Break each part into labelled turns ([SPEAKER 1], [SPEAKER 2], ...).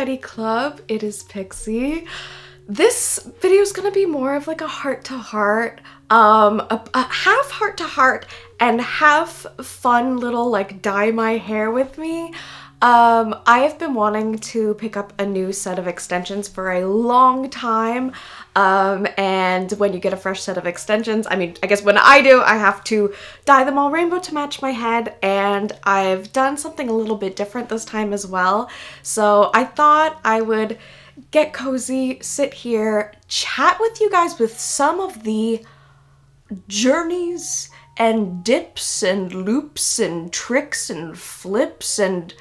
[SPEAKER 1] Confetti Club, it is Pixie. This video is gonna be more of like a heart-to-heart, a half heart-to-heart and half fun little like dye my hair with me. I have been wanting to pick up a new set of extensions for a long time, and when you get a fresh set of extensions, I mean, I guess when I do, I have to dye them all rainbow to match my head, and I've done something a little bit different this time as well. So I thought I would get cozy, sit here, chat with you guys with some of the journeys and dips and loops and tricks and flips, and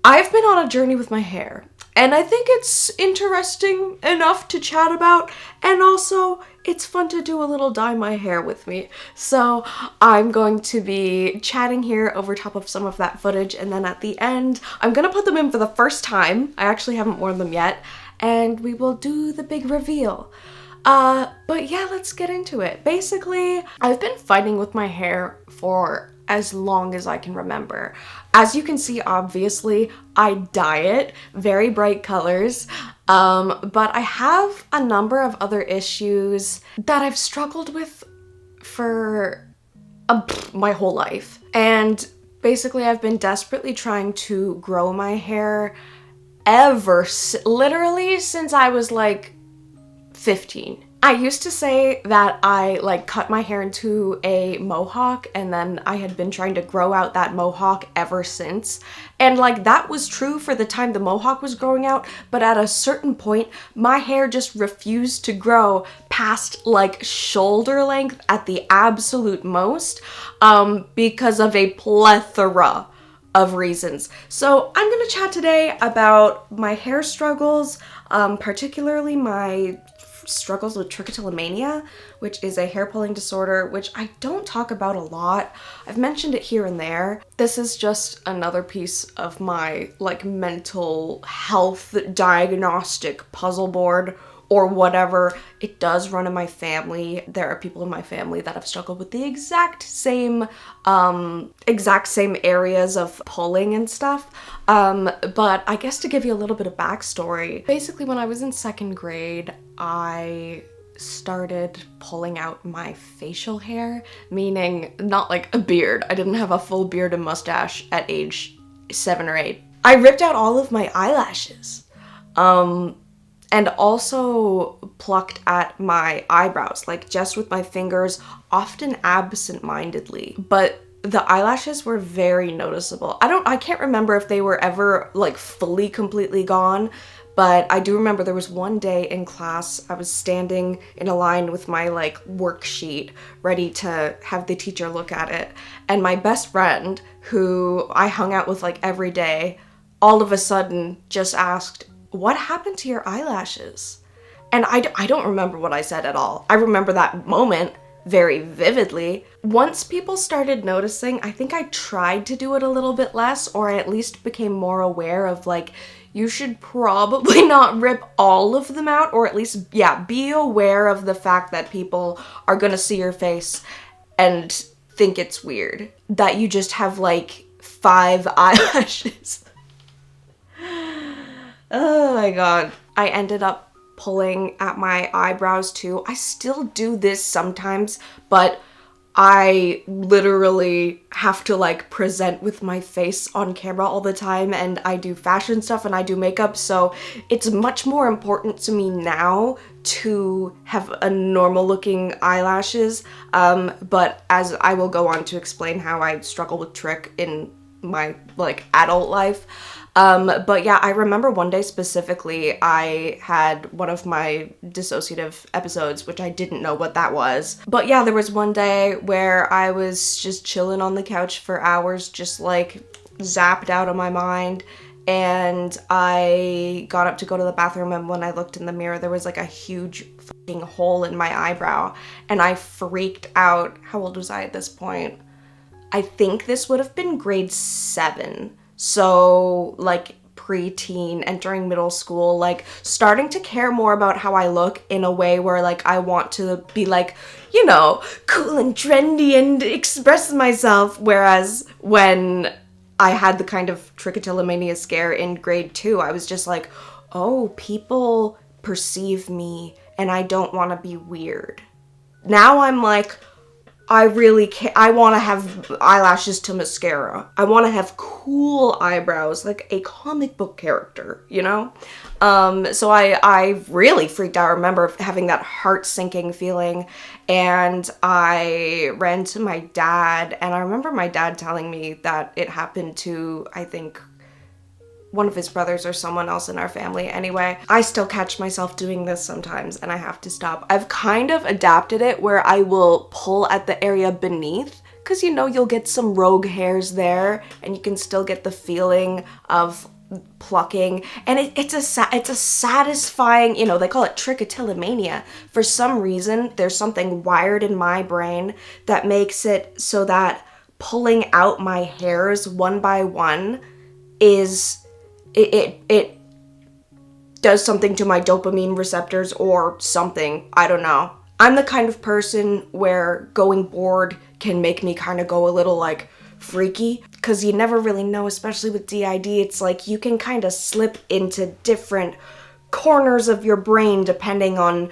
[SPEAKER 1] I've been on a journey with my hair, and I think it's interesting enough to chat about, and also it's fun to do a little dye my hair with me. So I'm going to be chatting here over top of some of that footage, and then at the end, I'm gonna put them in for the first time. I actually haven't worn them yet, and we will do the big reveal. But yeah, let's get into it. Basically, I've been fighting with my hair for as long as I can remember. As you can see, obviously, I dye it very bright colors, but I have a number of other issues that I've struggled with for my whole life. And basically, I've been desperately trying to grow my hair literally since I was like 15. I used to say that I like cut my hair into a mohawk, and then I had been trying to grow out that mohawk ever since. And like that was true for the time the mohawk was growing out, but at a certain point my hair just refused to grow past like shoulder length at the absolute most, because of a plethora of reasons. So I'm gonna chat today about my hair struggles, particularly my struggles with trichotillomania, which is a hair pulling disorder, which I don't talk about a lot. I've mentioned it here and there. This is just another piece of my like mental health diagnostic puzzle board or whatever. It does run in my family. There are people in my family that have struggled with the exact same areas of pulling and stuff. But I guess to give you a little bit of backstory, basically when I was in second grade, I started pulling out my facial hair, meaning not like a beard. I didn't have a full beard and mustache at age 7 or 8. I ripped out all of my eyelashes. And also plucked at my eyebrows, like just with my fingers, often absent-mindedly. But the eyelashes were very noticeable. I can't remember if they were ever like fully, completely gone, but I do remember there was one day in class, I was standing in a line with my like worksheet, ready to have the teacher look at it. And my best friend, who I hung out with like every day, all of a sudden just asked, "What happened to your eyelashes?" And I don't remember what I said at all. I remember that moment very vividly. Once people started noticing, I think I tried to do it a little bit less, or I at least became more aware of like, you should probably not rip all of them out, or at least, yeah, be aware of the fact that people are gonna see your face and think it's weird that you just have like 5 eyelashes. Oh my god. I ended up pulling at my eyebrows too. I still do this sometimes, but I literally have to like present with my face on camera all the time, and I do fashion stuff and I do makeup, so it's much more important to me now to have a normal looking eyelashes, but as I will go on to explain how I struggle with trick in my like adult life. But yeah, I remember one day specifically, I had one of my dissociative episodes, which I didn't know what that was. But yeah, there was one day where I was just chilling on the couch for hours, just like zapped out of my mind. And I got up to go to the bathroom, and when I looked in the mirror, there was like a huge fucking hole in my eyebrow. And I freaked out. How old was I at this point? I think this would have been grade 7. So like preteen, entering middle school, like starting to care more about how I look in a way where like I want to be like, you know, cool and trendy and express myself. Whereas when I had the kind of trichotillomania scare in grade 2. I was just like, oh, people perceive me and I don't want to be weird. Now I'm like, I really can't. I want to have eyelashes to mascara. I want to have cool eyebrows, like a comic book character, you know? So I really freaked out. I remember having that heart-sinking feeling, and I ran to my dad, and I remember my dad telling me that it happened to, I think, one of his brothers or someone else in our family. Anyway, I still catch myself doing this sometimes and I have to stop. I've kind of adapted it where I will pull at the area beneath, because you know, you'll get some rogue hairs there and you can still get the feeling of plucking, and it's a satisfying, you know, they call it trichotillomania. For some reason, there's something wired in my brain that makes it so that pulling out my hairs one by one is it does something to my dopamine receptors or something. I don't know. I'm the kind of person where going bored can make me kind of go a little like freaky, because you never really know, especially with DID. It's like you can kind of slip into different corners of your brain depending on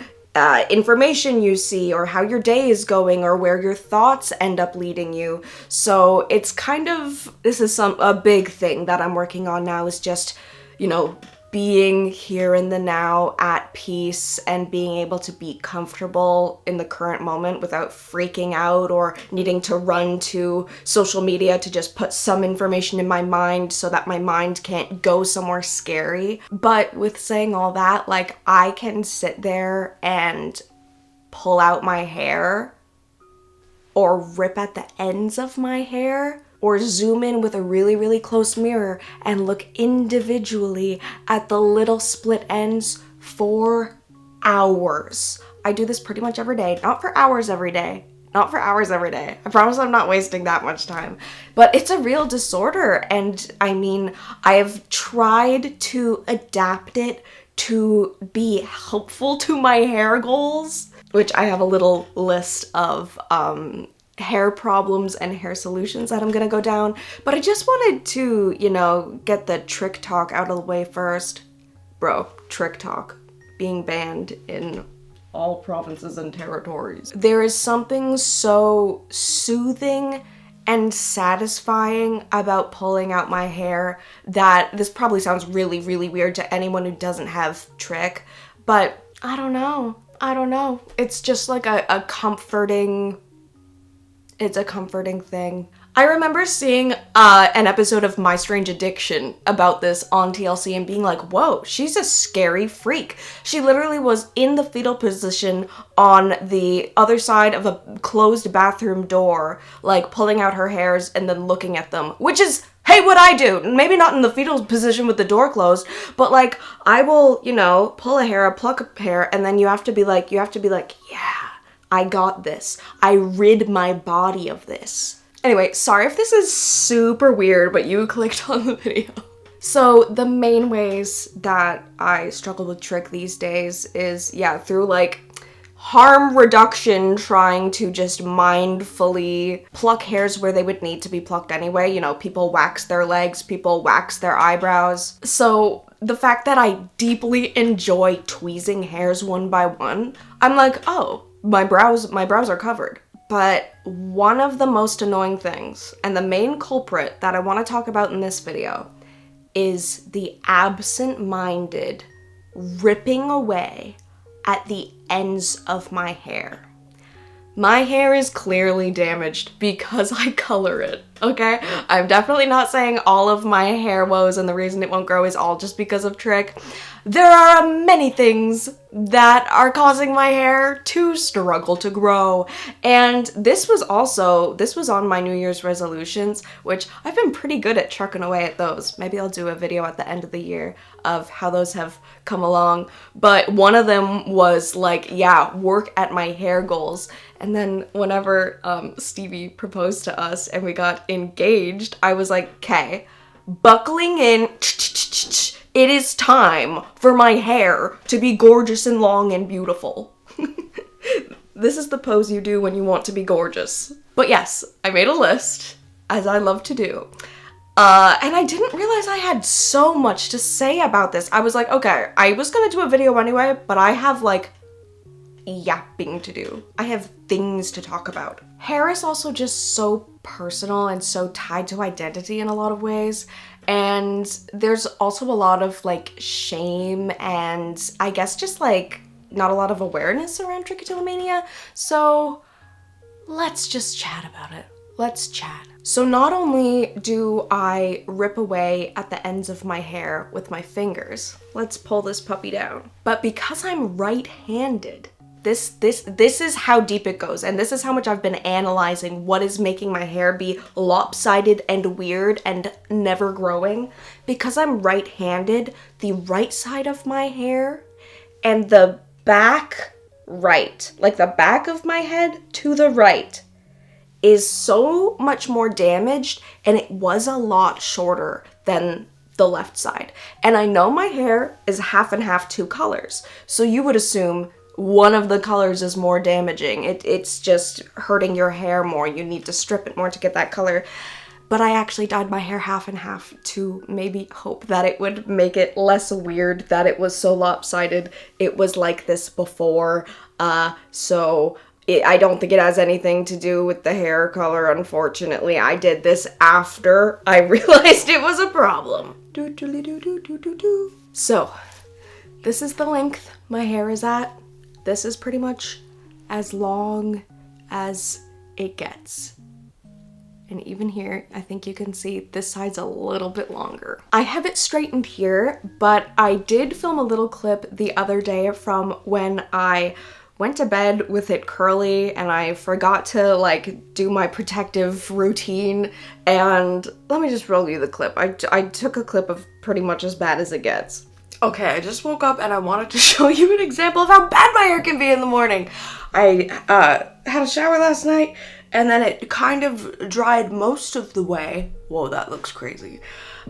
[SPEAKER 1] information you see or how your day is going or where your thoughts end up leading you. So it's kind of, this is a big thing that I'm working on now, is just, you know, being here in the now, at peace, and being able to be comfortable in the current moment without freaking out or needing to run to social media to just put some information in my mind so that my mind can't go somewhere scary. But with saying all that, like, I can sit there and pull out my hair or rip at the ends of my hair, or zoom in with a really, really close mirror and look individually at the little split ends for hours. I do this pretty much every day. Not for hours every day. Not for hours every day. I promise I'm not wasting that much time. But it's a real disorder, and I mean, I have tried to adapt it to be helpful to my hair goals, which I have a little list of hair problems and hair solutions that I'm gonna go down. But I just wanted to, you know, get the trick talk out of the way first. Bro, trick talk being banned in all provinces and territories. There is something so soothing and satisfying about pulling out my hair that this probably sounds really, really weird to anyone who doesn't have trick, but I don't know. It's just like a comforting, it's a comforting thing. I remember seeing an episode of My Strange Addiction about this on TLC and being like, whoa, she's a scary freak. She literally was in the fetal position on the other side of a closed bathroom door, like pulling out her hairs and then looking at them, which is, hey, what I do. Maybe not in the fetal position with the door closed, but like, I will, you know, pull a hair, pluck a hair, and then you have to be like, yeah, I got this. I rid my body of this. Anyway, sorry if this is super weird, but you clicked on the video. So the main ways that I struggle with trick these days is, yeah, through like harm reduction, trying to just mindfully pluck hairs where they would need to be plucked anyway. You know, people wax their legs, people wax their eyebrows. So the fact that I deeply enjoy tweezing hairs one by one, I'm like, oh, my brows are covered. But one of the most annoying things, and the main culprit that I want to talk about in this video, is the absent-minded ripping away at the ends of my hair. My hair is clearly damaged because I color it, okay? I'm definitely not saying all of my hair woes and the reason it won't grow is all just because of trick. There are many things that are causing my hair to struggle to grow. And this was on my New Year's resolutions, which I've been pretty good at trucking away at those. Maybe I'll do a video at the end of the year of how those have come along. But one of them was like, yeah, work at my hair goals. And then whenever Stevie proposed to us and we got engaged, I was like, okay, buckling in, it is time for my hair to be gorgeous and long and beautiful. This is the pose you do when you want to be gorgeous. But yes, I made a list, as I love to do. And I didn't realize I had so much to say about this. I was like, okay, I was gonna do a video anyway, but I have like yapping to do. I have things to talk about. Hair is also just so personal and so tied to identity in a lot of ways. And there's also a lot of like shame and I guess just like not a lot of awareness around trichotillomania. So let's just chat about it. Let's chat. So not only do I rip away at the ends of my hair with my fingers, let's pull this puppy down, but because I'm right-handed, this is how deep it goes, and this is how much I've been analyzing what is making my hair be lopsided and weird and never growing. Because I'm right-handed, the right side of my hair and the back right, like the back of my head to the right, is so much more damaged, and it was a lot shorter than the left side. And I know my hair is half and half, two colors, so you would assume one of the colors is more damaging. It's just hurting your hair more. You need to strip it more to get that color. But I actually dyed my hair half and half to maybe hope that it would make it less weird that it was so lopsided. It was like this before, so I don't think it has anything to do with the hair color, unfortunately. I did this after I realized it was a problem. So, this is the length my hair is at. This is pretty much as long as it gets. And even here, I think you can see this side's a little bit longer. I have it straightened here, but I did film a little clip the other day from when I went to bed with it curly and I forgot to like do my protective routine. And let me just roll you the clip. I took a clip of pretty much as bad as it gets. Okay, I just woke up and I wanted to show you an example of how bad my hair can be in the morning. I had a shower last night and then it kind of dried most of the way. Whoa, that looks crazy.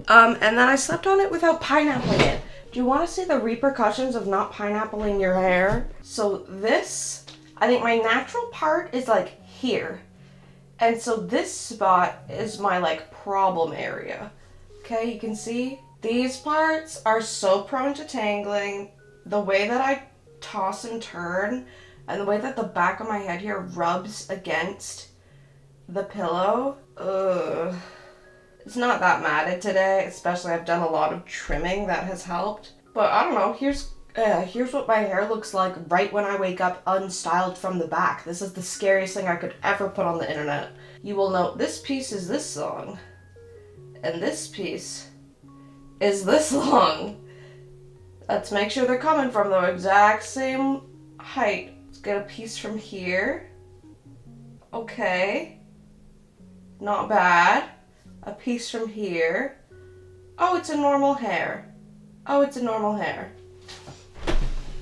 [SPEAKER 1] And then I slept on it without pineappling it. Do you want to see the repercussions of not pineappling your hair? So this, I think my natural part is like here. And so this spot is my like problem area. Okay, you can see these parts are so prone to tangling. The way that I toss and turn and the way that the back of my head here rubs against the pillow. Ugh. It's not that matted today, especially I've done a lot of trimming that has helped. But I don't know, here's what my hair looks like right when I wake up unstyled from the back. This is the scariest thing I could ever put on the internet. You will note this piece is this long, and this piece is this long. Let's make sure they're coming from the exact same height. Let's get a piece from here. Okay. Not bad. A piece from here. Oh, it's a normal hair. Oh, it's a normal hair.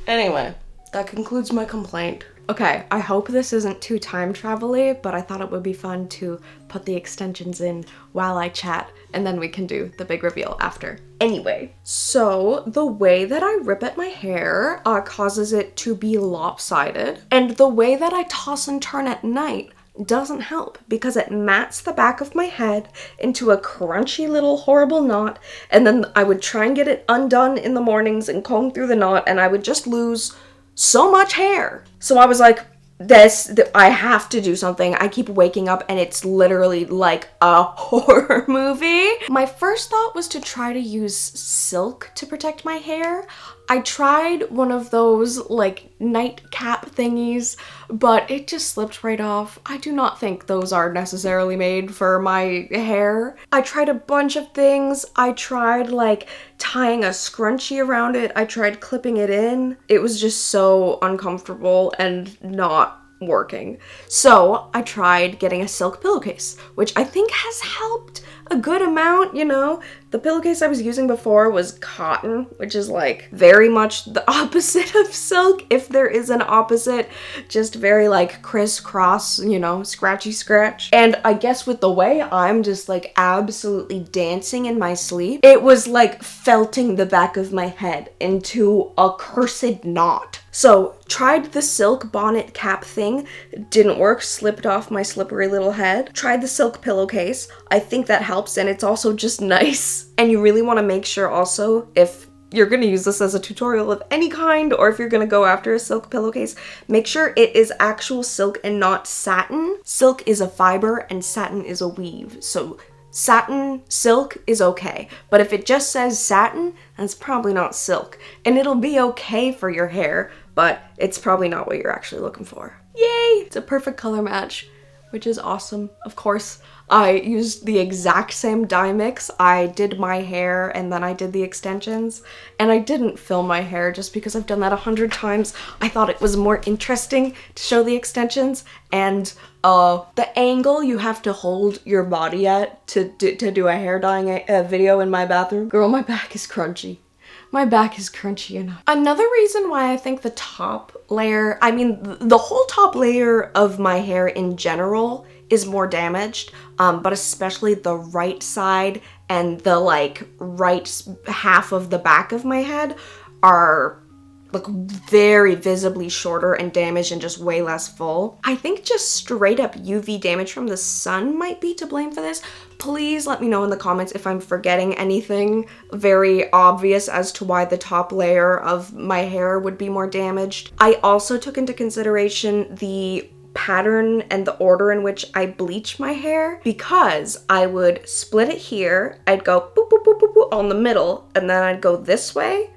[SPEAKER 1] Anyway, that concludes my complaint. Okay, I hope this isn't too time travel-y, but I thought it would be fun to put the extensions in while I chat, and then we can do the big reveal after. Anyway, so the way that I rip at my hair causes it to be lopsided, and the way that I toss and turn at night doesn't help because it mats the back of my head into a crunchy little horrible knot, and then I would try and get it undone in the mornings and comb through the knot, and I would just lose so much hair. So I was like, I have to do something. I keep waking up and it's literally like a horror movie. My first thought was to try to use silk to protect my hair. I tried one of those like nightcap thingies, but it just slipped right off. I do not think those are necessarily made for my hair. I tried a bunch of things. I tried like tying a scrunchie around it. I tried clipping it in. It was just so uncomfortable and not working. So I tried getting a silk pillowcase, which I think has helped a good amount, you know. The pillowcase I was using before was cotton, which is like very much the opposite of silk, if there is an opposite, just very like crisscross, you know, scratchy scratch. And I guess with the way I'm just like absolutely dancing in my sleep, it was like felting the back of my head into a cursed knot. So, tried the silk bonnet cap thing, didn't work, slipped off my slippery little head. Tried the silk pillowcase, I think that helps, and it's also just nice. And you really want to make sure also, if you're going to use this as a tutorial of any kind, or if you're going to go after a silk pillowcase, make sure it is actual silk and not satin. Silk is a fiber and satin is a weave, so satin, silk is okay, but if it just says satin, then it's probably not silk. And it'll be okay for your hair, but it's probably not what you're actually looking for. Yay! It's a perfect color match, which is awesome. Of course, I used the exact same dye mix. I did my hair and then I did the extensions, and I didn't film my hair just because I've done that 100 times. I thought it was more interesting to show the extensions, and the angle you have to hold your body at to do a hair dyeing video in my bathroom. Girl, my back is crunchy. My back is crunchy enough. Another reason why I think the top layer, I mean, the whole top layer of my hair in general is more damaged, but especially the right side and the like right half of the back of my head are like very visibly shorter and damaged and just way less full. I think just straight up UV damage from the sun might be to blame for this. Please let me know in the comments if I'm forgetting anything very obvious as to why the top layer of my hair would be more damaged. I also took into consideration the pattern and the order in which I bleach my hair, because I would split it here, I'd go boop boop boop boop boop on the middle, and then I'd go this way,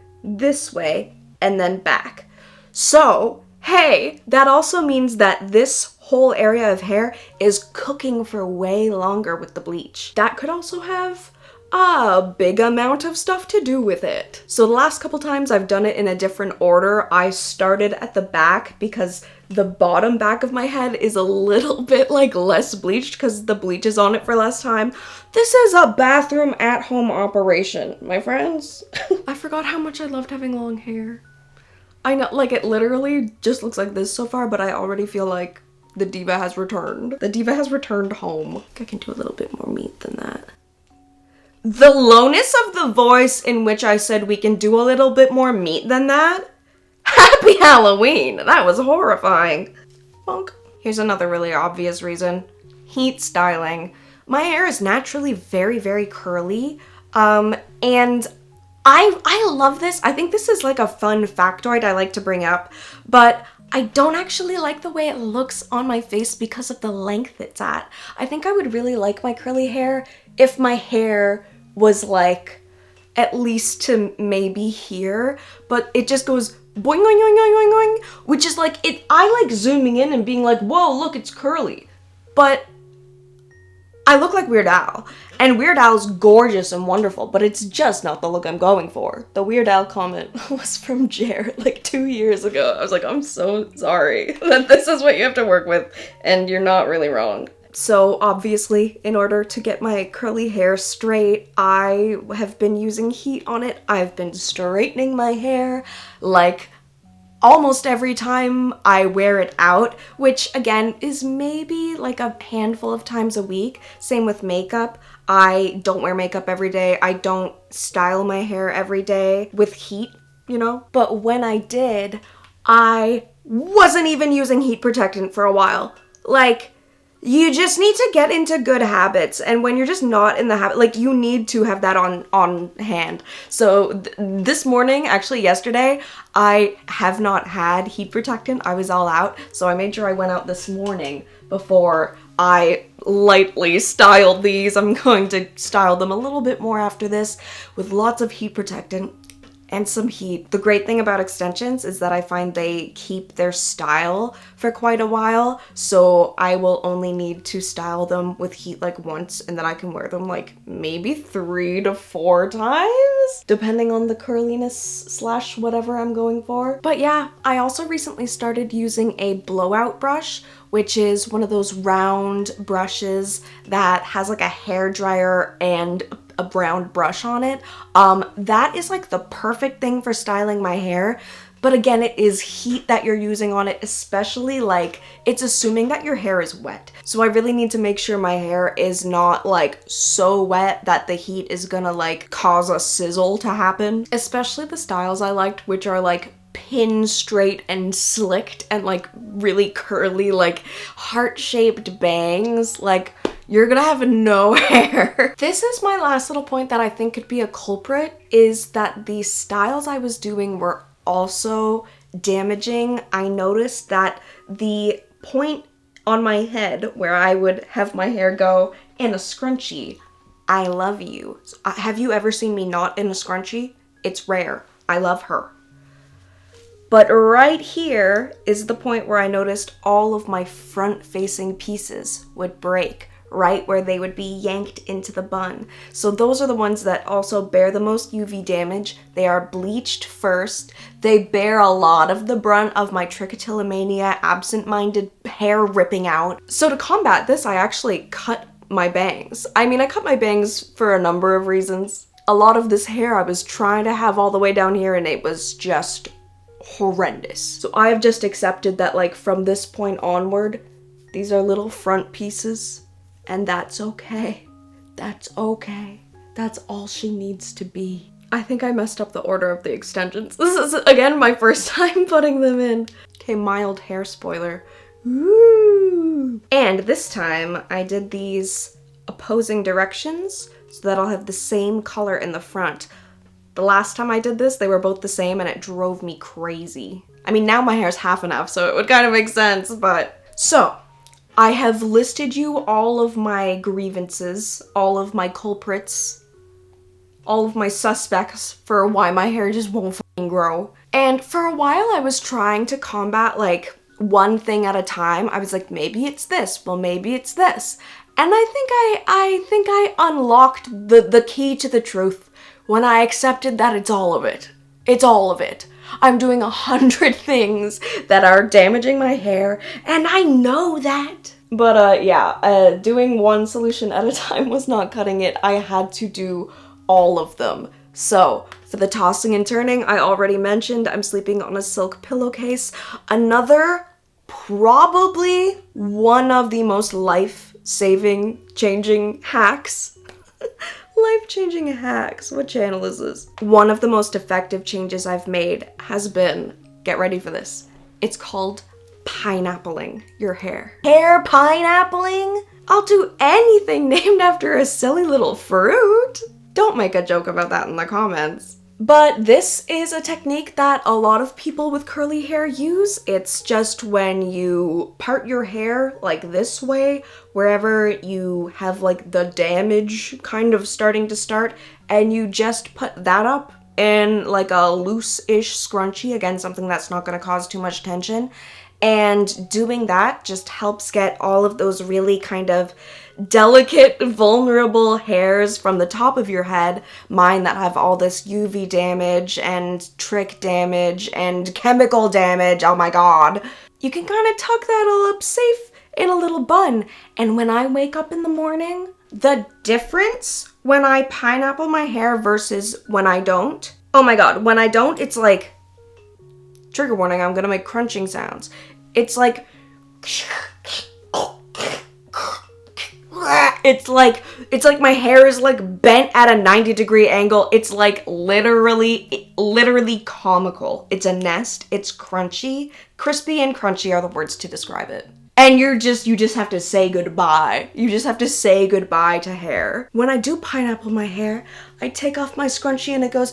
[SPEAKER 1] and then back. So, hey, that also means that this whole area of hair is cooking for way longer with the bleach. That could also have a big amount of stuff to do with it. So the last couple times I've done it in a different order. I started at the back because the bottom back of my head is a little bit like less bleached because the bleach is on it for less time. This is a bathroom at home operation, my friends. I forgot how much I loved having long hair. I know, like, it literally just looks like this so far, but I already feel like the diva has returned. The diva has returned home. I can do a little bit more meat than that. The lowness of the voice in which I said we can do a little bit more meat than that? Happy Halloween! That was horrifying. Bonk. Here's another really obvious reason. Heat styling. My hair is naturally very, very curly, and I love this. I think this is like a fun factoid I like to bring up, but I don't actually like the way it looks on my face because of the length it's at. I think I would really like my curly hair if my hair was like at least to maybe here, but it just goes boing, boing, boing, boing, boing, boing, which is like, I like zooming in and being like, whoa, look, it's curly. But I look like Weird Al, and Weird Al's gorgeous and wonderful, but it's just not the look I'm going for. The Weird Al comment was from Jared like 2 years ago. I was like, I'm so sorry that this is what you have to work with, and you're not really wrong. So obviously, in order to get my curly hair straight, I have been using heat on it. I've been straightening my hair like almost every time I wear it out, which again is maybe like a handful of times a week. Same with makeup. I don't wear makeup every day. I don't style my hair every day with heat, you know? But when I did, I wasn't even using heat protectant for a while. Like, you just need to get into good habits, and when you're just not in the habit, like, you need to have that on hand. So this morning, actually yesterday, I have not had heat protectant. I was all out, so I made sure I went out this morning before I lightly styled these. I'm going to style them a little bit more after this with lots of heat protectant and some heat. The great thing about extensions is that I find they keep their style for quite a while, so I will only need to style them with heat like once, and then I can wear them like maybe 3 to 4 times, depending on the curliness slash whatever I'm going for. But yeah, I also recently started using a blowout brush, which is one of those round brushes that has like a hair dryer and a brown brush on it. That is like the perfect thing for styling my hair. But again, it is heat that you're using on it, especially like it's assuming that your hair is wet. So I really need to make sure my hair is not like so wet that the heat is gonna like cause a sizzle to happen. Especially the styles I liked, which are like pin straight and slicked and like really curly, like heart-shaped bangs, like you're gonna have no hair. This is my last little point that I think could be a culprit, is that the styles I was doing were also damaging. I noticed that the point on my head where I would have my hair go in a scrunchie, I love you. Have you ever seen me not in a scrunchie? It's rare. I love her. But right here is the point where I noticed all of my front-facing pieces would break, right where they would be yanked into the bun. So those are the ones that also bear the most UV damage. They are bleached first. They bear a lot of the brunt of my trichotillomania, absent-minded hair ripping out. So to combat this, I actually cut my bangs. I mean, I cut my bangs for a number of reasons. A lot of this hair I was trying to have all the way down here and it was just horrendous. So I've just accepted that, like, from this point onward, these are little front pieces, and that's okay. That's okay. That's all she needs to be. I think I messed up the order of the extensions. This is, again, my first time putting them in. Okay, mild hair spoiler. Ooh. And this time, I did these opposing directions so that I'll have the same color in the front. The last time I did this, they were both the same and it drove me crazy. I mean, now my hair's half enough, so it would kind of make sense, but... So, I have listed you all of my grievances, all of my culprits, all of my suspects for why my hair just won't fucking grow. And for a while I was trying to combat, like, one thing at a time. I was like, maybe it's this, well, maybe it's this. And I think I unlocked the key to the truth when I accepted that it's all of it. It's all of it. I'm doing 100 things that are damaging my hair, and I know that. But yeah, doing one solution at a time was not cutting it. I had to do all of them. So, for the tossing and turning, I already mentioned I'm sleeping on a silk pillowcase. Another, probably one of the most life-saving, changing hacks. Life-changing hacks. What channel is this? One of the most effective changes I've made has been, get ready for this, it's called pineappling your hair. Hair pineappling? I'll do anything named after a silly little fruit. Don't make a joke about that in the comments. But this is a technique that a lot of people with curly hair use. It's just when you part your hair like this way, wherever you have like the damage kind of starting to start, and you just put that up in like a loose-ish scrunchie, again, something that's not going to cause too much tension. And doing that just helps get all of those really kind of delicate, vulnerable hairs from the top of your head, mine that have all this UV damage and trick damage and chemical damage, oh my god. You can kind of tuck that all up safe in a little bun. And when I wake up in the morning, the difference when I pineapple my hair versus when I don't, oh my god, when I don't, it's like, trigger warning, I'm gonna make crunching sounds. It's like, it's like my hair is like bent at a 90-degree angle. It's like literally comical. It's a nest. It's crunchy. Crispy and crunchy are the words to describe it. And you just have to say goodbye. You just have to say goodbye to hair. When I do pineapple my hair, I take off my scrunchie and it goes,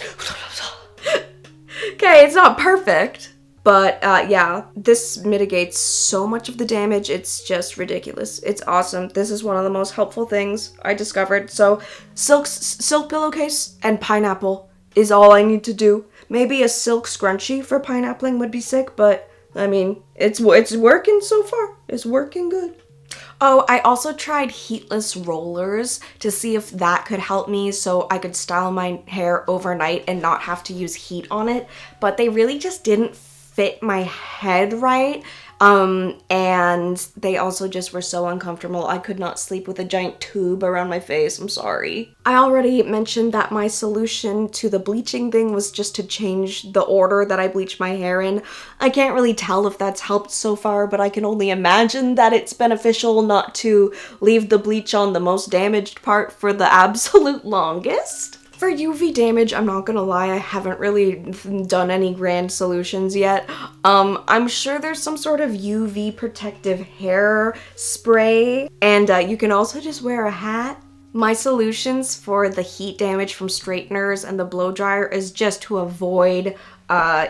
[SPEAKER 1] okay, it's not perfect. But yeah, this mitigates so much of the damage, it's just ridiculous. It's awesome. This is one of the most helpful things I discovered. So silk pillowcase and pineapple is all I need to do. Maybe a silk scrunchie for pineappling would be sick, but I mean, it's working so far. It's working good. Oh, I also tried heatless rollers to see if that could help me so I could style my hair overnight and not have to use heat on it, but they really just didn't fit my head right, and they also just were so uncomfortable. I could not sleep with a giant tube around my face. I'm sorry. I already mentioned that my solution to the bleaching thing was just to change the order that I bleach my hair in. I can't really tell if that's helped so far, but I can only imagine that it's beneficial not to leave the bleach on the most damaged part for the absolute longest. For UV damage, I'm not gonna lie, I haven't really done any grand solutions yet. I'm sure there's some sort of UV protective hair spray, and you can also just wear a hat. My solutions for the heat damage from straighteners and the blow dryer is just to avoid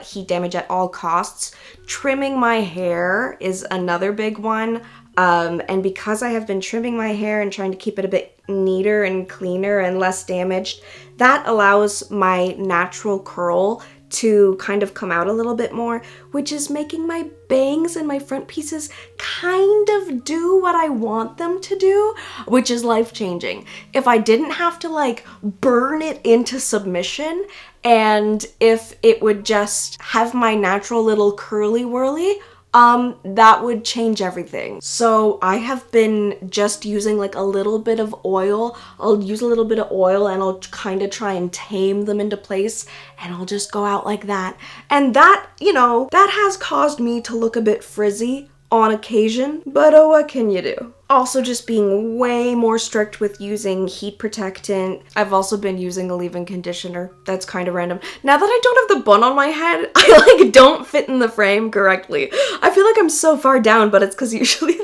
[SPEAKER 1] heat damage at all costs. Trimming my hair is another big one. And because I have been trimming my hair and trying to keep it a bit neater and cleaner and less damaged, that allows my natural curl to kind of come out a little bit more, which is making my bangs and my front pieces kind of do what I want them to do, which is life-changing. If I didn't have to like burn it into submission, and if it would just have my natural little curly whirly, that would change everything. So I have been just using like a little bit of oil. I'll use a little bit of oil and I'll kind of try and tame them into place, and I'll just go out like that. And that, you know, that has caused me to look a bit frizzy on occasion, but oh, what can you do? Also just being way more strict with using heat protectant. I've also been using a leave-in conditioner. That's kind of random. Now that I don't have the bun on my head, I like don't fit in the frame correctly. I feel like I'm so far down, but it's because usually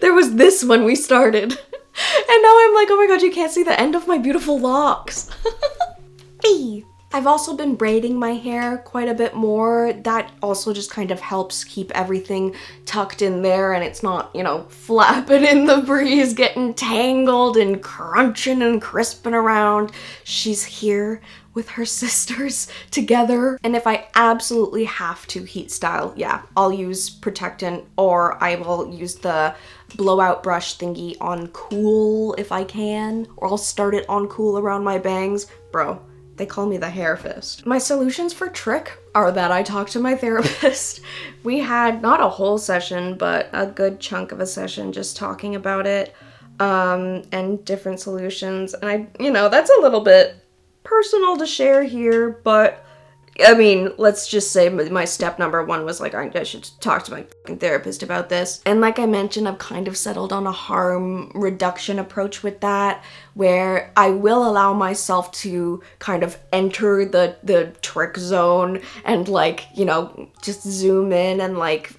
[SPEAKER 1] there was this when we started. And now I'm like, oh my god, you can't see the end of my beautiful locks. Hey. I've also been braiding my hair quite a bit more. That also just kind of helps keep everything tucked in there and it's not, you know, flapping in the breeze, getting tangled and crunching and crisping around. She's here with her sisters together. And if I absolutely have to heat style, yeah, I'll use protectant, or I will use the blowout brush thingy on cool if I can, or I'll start it on cool around my bangs. Bro, they call me the hair fist. My solutions for trick are that I talked to my therapist. We had not a whole session, but a good chunk of a session just talking about it, and different solutions. And I, you know, that's a little bit personal to share here, but I mean, let's just say my step number one was like, I should talk to my fucking therapist about this. And like I mentioned, I've kind of settled on a harm reduction approach with that, where I will allow myself to kind of enter the trick zone and like, you know, just zoom in and like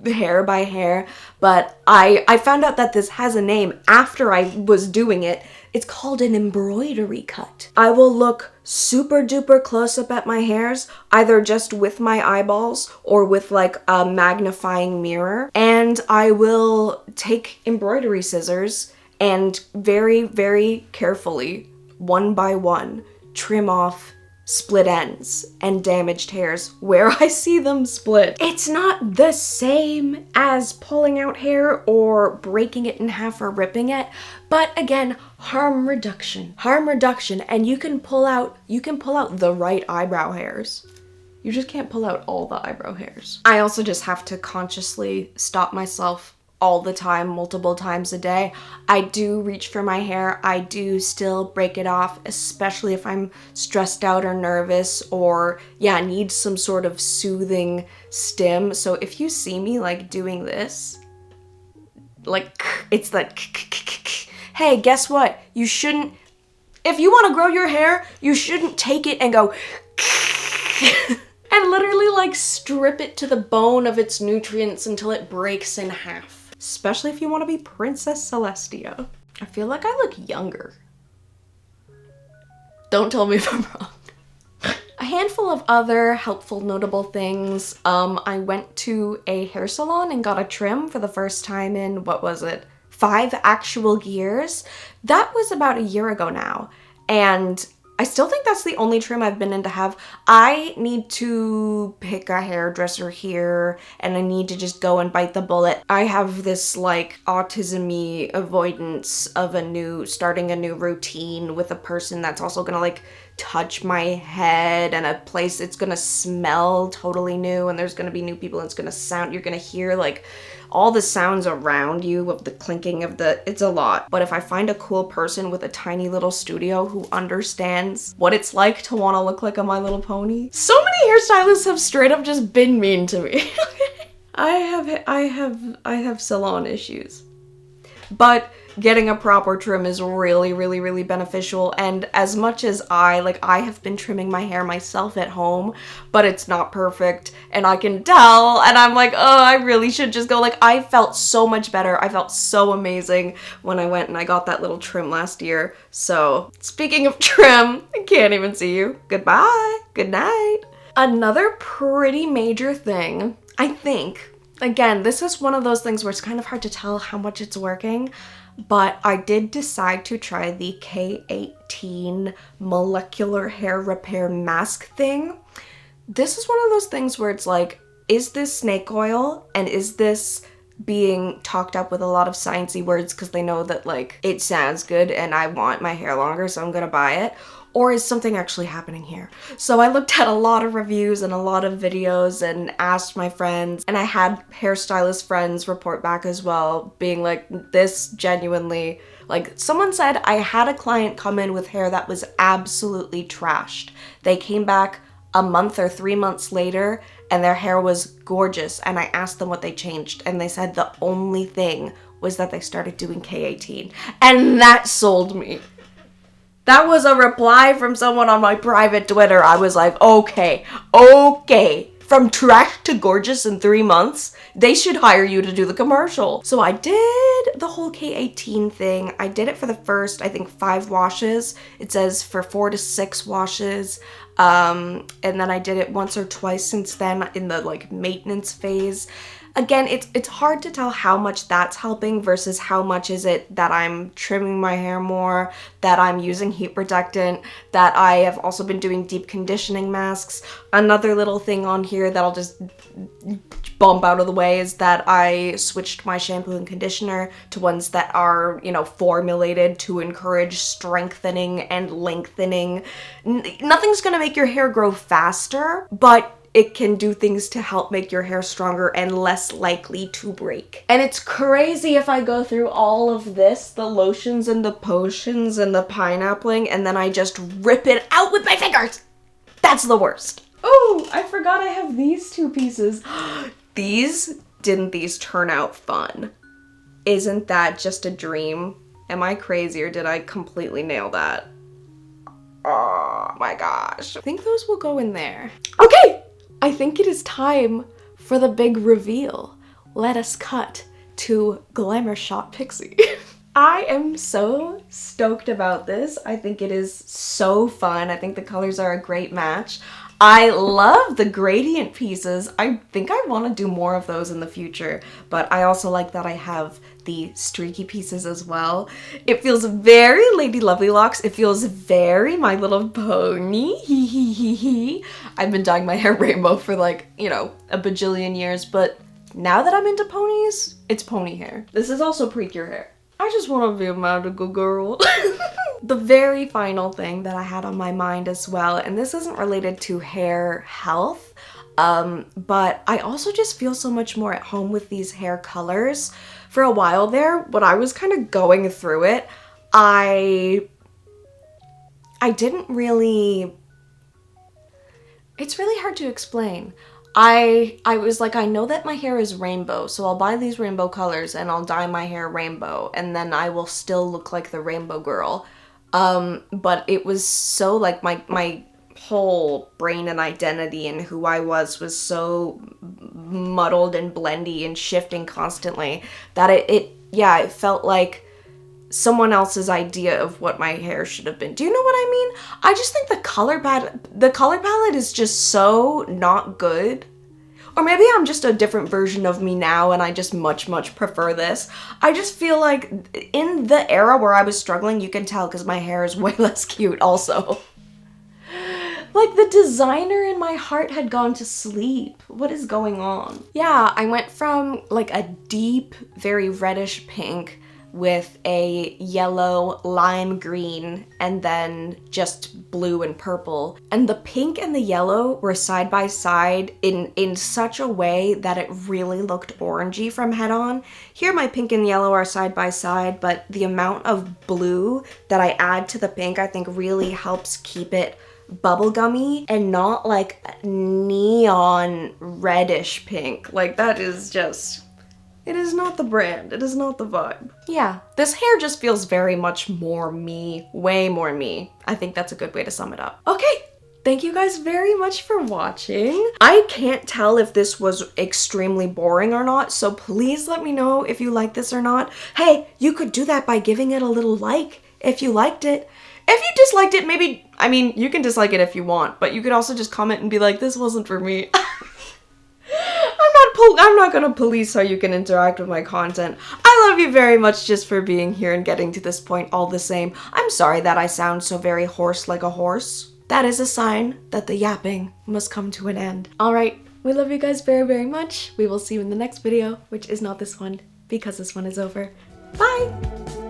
[SPEAKER 1] hair by hair. But I found out that this has a name after I was doing it. It's called an embroidery cut. I will look super duper close up at my hairs, either just with my eyeballs or with like a magnifying mirror. And I will take embroidery scissors and very, very carefully, one by one, trim off split ends and damaged hairs where I see them split. It's not the same as pulling out hair or breaking it in half or ripping it, but again, harm reduction, and you can pull out the right eyebrow hairs. You just can't pull out all the eyebrow hairs. I also just have to consciously stop myself all the time, multiple times a day. I do reach for my hair. I do still break it off, especially if I'm stressed out or nervous or, yeah, need some sort of soothing stim. So if you see me like doing this, like it's like, hey, guess what? You shouldn't, if you want to grow your hair, you shouldn't take it and go and literally like strip it to the bone of its nutrients until it breaks in half. Especially if you want to be Princess Celestia. I feel like I look younger. Don't tell me if I'm wrong. A handful of other helpful, notable things. I went to a hair salon and got a trim for the first time in, what was it, 5 actual years? That was about a year ago now. And I still think that's the only trim I've been in to have. I need to pick a hairdresser here, and I need to just go and bite the bullet. I have this like autism-y avoidance of starting a new routine with a person that's also gonna like touch my head, and a place it's gonna smell totally new, and there's gonna be new people, and it's gonna sound, you're gonna hear like all the sounds around you of the clinking of it's a lot. But if I find a cool person with a tiny little studio who understands what it's like to want to look like a My Little Pony. So many hairstylists have straight up just been mean to me. I have salon issues. But getting a proper trim is really, really, really beneficial. And as much as I have been trimming my hair myself at home, but it's not perfect, and I can tell, and I'm like, oh, I really should just go. Like, I felt so much better. I felt so amazing when I went and I got that little trim last year. So, speaking of trim, I can't even see you. Goodbye. Good night. Another pretty major thing, I think, again, this is one of those things where it's kind of hard to tell how much it's working, but I did decide to try the K18 molecular hair repair mask thing. This is one of those things where it's like, is this snake oil, and is this being talked up with a lot of sciencey words because they know that, like, it sounds good and I want my hair longer, so I'm gonna buy it? Or is something actually happening here? So I looked at a lot of reviews and a lot of videos and asked my friends, and I had hairstylist friends report back as well, being like, this genuinely, like, someone said I had a client come in with hair that was absolutely trashed. They came back a month or 3 months later and their hair was gorgeous, and I asked them what they changed, and they said the only thing was that they started doing K18, and that sold me. That was a reply from someone on my private Twitter. I was like, okay. From trash to gorgeous in 3 months, they should hire you to do the commercial. So I did the whole K18 thing. I did it for the first, I think, 5 washes. It says for 4 to 6 washes. And then I did it once or twice since then in the, like, maintenance phase. Again, it's hard to tell how much that's helping versus how much is it that I'm trimming my hair more, that I'm using heat protectant, that I have also been doing deep conditioning masks. Another little thing on here that I'll just bump out of the way is that I switched my shampoo and conditioner to ones that are, you know, formulated to encourage strengthening and lengthening. Nothing's gonna make your hair grow faster, but it can do things to help make your hair stronger and less likely to break. And it's crazy if I go through all of this, the lotions and the potions and the pineappling, and then I just rip it out with my fingers. That's the worst. Oh, I forgot I have these 2 pieces. Didn't these turn out fun? Isn't that just a dream? Am I crazy or did I completely nail that? Oh my gosh. I think those will go in there. Okay! I think it is time for the big reveal. Let us cut to Glamour Shot Pixie. I am so stoked about this. I think it is so fun. I think the colors are a great match. I love the gradient pieces. I think I want to do more of those in the future, but I also like that I have the streaky pieces as well. It feels very Lady Lovely Locks. It feels very My Little Pony. Hee hee hee hee. I've been dyeing my hair rainbow for, like, you know, a bajillion years, but now that I'm into ponies, it's pony hair. This is also precure hair. I just want to be a magical girl. The very final thing that I had on my mind as well, and this isn't related to hair health, but I also just feel so much more at home with these hair colors. For a while there, when I was kind of going through it, I didn't really... It's really hard to explain. I was like, I know that my hair is rainbow, so I'll buy these rainbow colors and I'll dye my hair rainbow, and then I will still look like the rainbow girl. But it was so, like, my whole brain and identity and who I was so muddled and blendy and shifting constantly that it felt like someone else's idea of what my hair should have been. Do you know what I mean? I just think the color palette is just so not good. Or maybe I'm just a different version of me now and I just much, much prefer this. I just feel like in the era where I was struggling, you can tell because my hair is way less cute also. Like, the designer in my heart had gone to sleep. What is going on? Yeah, I went from, like, a deep, very reddish pink with a yellow, lime green, and then just blue and purple. And the pink and the yellow were side by side in such a way that it really looked orangey from head on. Here my pink and yellow are side by side, but the amount of blue that I add to the pink I think really helps keep it bubblegummy and not like neon reddish pink. Like, that is just... It is not the brand. It is not the vibe. Yeah, this hair just feels very much more me. Way more me. I think that's a good way to sum it up. Okay. Thank you guys very much for watching. I can't tell if this was extremely boring or not, so please let me know if you like this or not. Hey, you could do that by giving it a little like if you liked it. If you disliked it, maybe, I mean, you can dislike it if you want, but you could also just comment and be like, this wasn't for me. I'm not gonna police how you can interact with my content. I love you very much just for being here and getting to this point all the same. I'm sorry that I sound so very hoarse like a horse. That is a sign that the yapping must come to an end. Alright, we love you guys very, very much. We will see you in the next video, which is not this one, because this one is over. Bye!